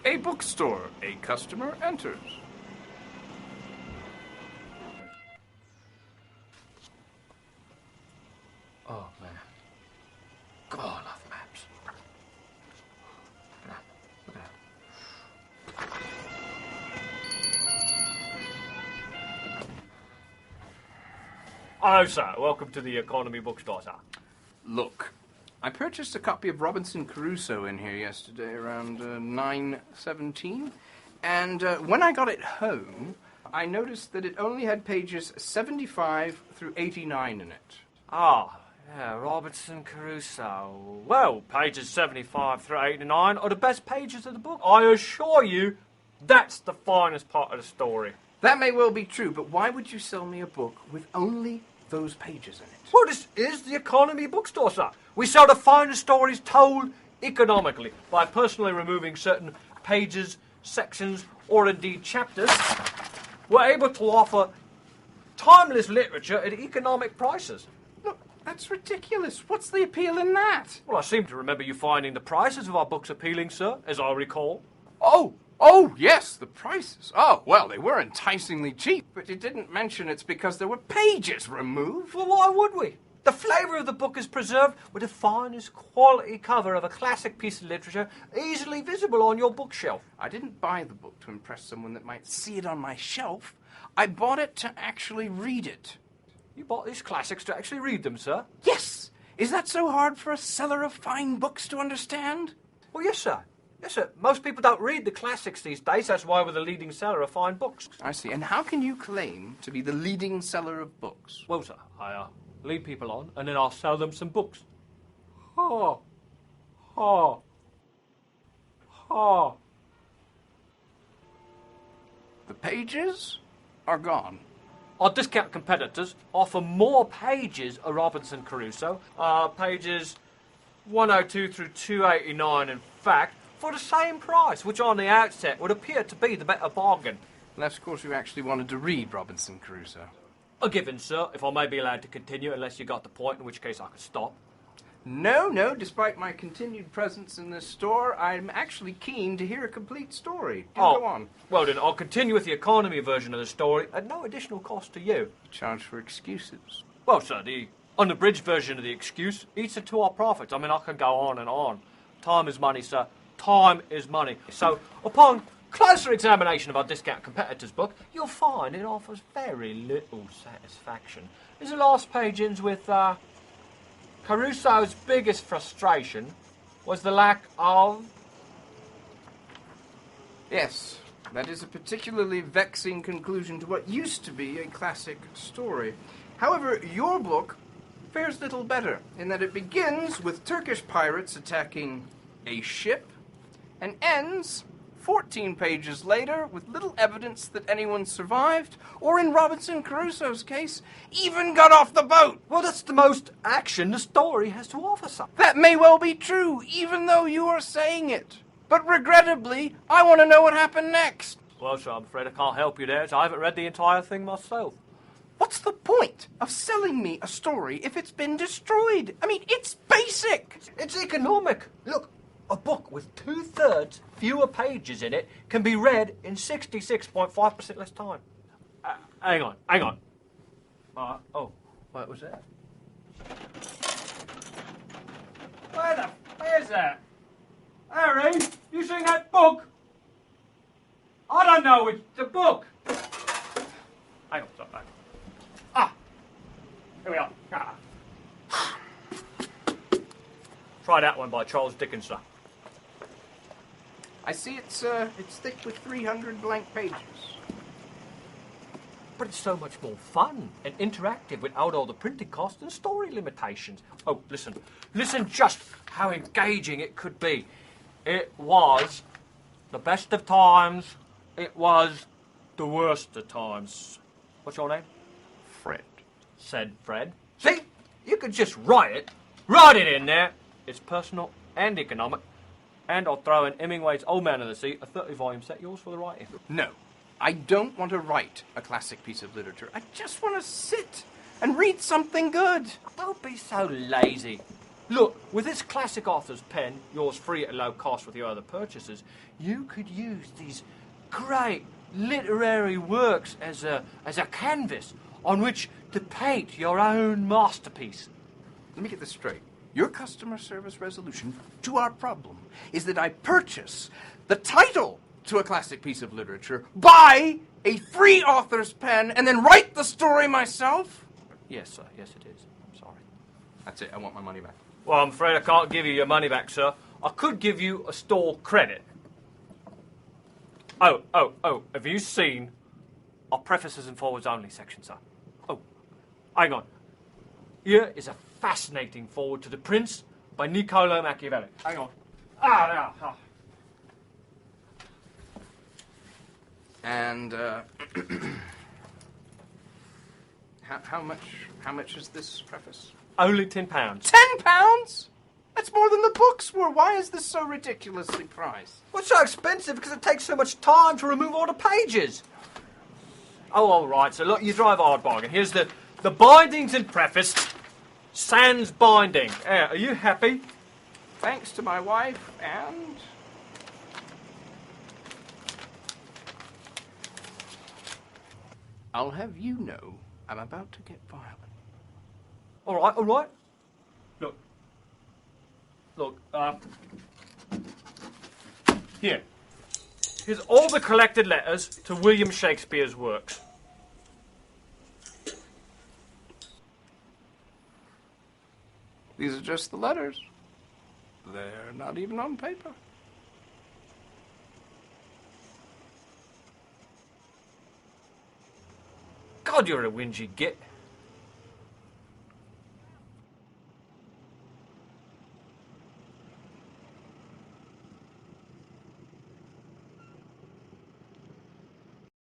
A bookstore. A customer enters. Oh, man. God, I love maps. Hello, sir. Welcome to the Economy Bookstore, sir. Look, I purchased a copy of Robinson Crusoe in here yesterday around 9:17, and when I got it home, I noticed that it only had pages 75 through 89 in it. Ah, yeah, Robinson Crusoe. Well, pages 75 through 89 are the best pages of the book. I assure you, that's the finest part of the story. That may well be true, but why would you sell me a book with only those pages in it? Well, this is the Economy Bookstore, sir. We sell the finest stories told economically by personally removing certain pages, sections, or indeed chapters. We're able to offer timeless literature at economic prices. Look, that's ridiculous. What's the appeal in that? Well, I seem to remember you finding the prices of our books appealing, sir, as I recall. Oh, yes, the prices. Oh, well, they were enticingly cheap, but you didn't mention it's because there were pages removed. Well, why would we? The flavour of the book is preserved with the finest quality cover of a classic piece of literature easily visible on your bookshelf. I didn't buy the book to impress someone that might see it on my shelf. I bought it to actually read it. You bought these classics to actually read them, sir? Yes! Is that so hard for a seller of fine books to understand? Well, yes, sir. Yes, sir. Most people don't read the classics these days. That's why we're the leading seller of fine books. I see. And how can you claim to be the leading seller of books? Well, sir, I lead people on, and then I'll sell them some books. Ha. Ha. Ha. The pages are gone. Our discount competitors offer more pages of Robinson Crusoe, pages 102 through 289, in fact, for the same price, which on the outset would appear to be the better bargain. Unless, of course, you actually wanted to read Robinson Crusoe. A given, sir, if I may be allowed to continue, unless you got the point, in which case I could stop. No, despite my continued presence in this store, I'm actually keen to hear a complete story. Go on. Well then, I'll continue with the economy version of the story at no additional cost to you. Charge for excuses. Well, sir, the unabridged version of the excuse eats into our profits. I mean, I can go on and on. Time is money, sir. Time is money. So, upon closer examination of our discount competitor's book, you'll find it offers very little satisfaction. As the last page ends with, Crusoe's biggest frustration was the lack of... Yes, that is a particularly vexing conclusion to what used to be a classic story. However, your book fares little better, in that it begins with Turkish pirates attacking a ship, and ends 14 pages later with little evidence that anyone survived, or in Robinson Crusoe's case, even got off the boat. Well, that's the most action the story has to offer, sir. That may well be true, even though you are saying it. But regrettably, I want to know what happened next. Well, sir, I'm afraid I can't help you there, as I haven't read the entire thing myself. What's the point of selling me a story if it's been destroyed? I mean, it's basic. It's economic. Look, a book with 2/3 fewer pages in it can be read in 66.5% less time. Hang on. What was that? Where's that? Harry, you seen that book? I don't know, it's the book. Hang on, stop. Here we are. Try that one by Charles Dickens, sir. I see it's thick with 300 blank pages. But it's so much more fun and interactive without all the printing costs and story limitations. Oh, listen just how engaging it could be. It was the best of times. It was the worst of times. What's your name? Fred. Said Fred. See, you could just write it in there. It's personal and economic. And I'll throw in Hemingway's Old Man of the Sea, a 30-volume set, yours for the writing. No, I don't want to write a classic piece of literature. I just want to sit and read something good. Don't be so lazy. Look, with this classic author's pen, yours free at low cost with your other purchases, you could use these great literary works as a canvas on which to paint your own masterpiece. Let me get this straight. Your customer service resolution to our problem is that I purchase the title to a classic piece of literature, buy a free author's pen, and then write the story myself? Yes, sir. Yes, it is. I'm sorry. That's it. I want my money back. Well, I'm afraid I can't give you your money back, sir. I could give you a store credit. Oh, have you seen our prefaces and forwards only section, sir? Oh, hang on. Here is a fascinating forward to The Prince by Niccolo Machiavelli. Hang on. There. And, how much is this preface? Only £10. £10? That's more than the books were. Why is this so ridiculously priced? What's so expensive? Because it takes so much time to remove all the pages. Oh, all right. So look, you drive a hard bargain. Here's the bindings and preface. Sans binding. Are you happy? Thanks to my wife and... I'll have you know I'm about to get violent. All right. Look, here's all the collected letters to William Shakespeare's works. These are just the letters. They're not even on paper. God, you're a whingy git.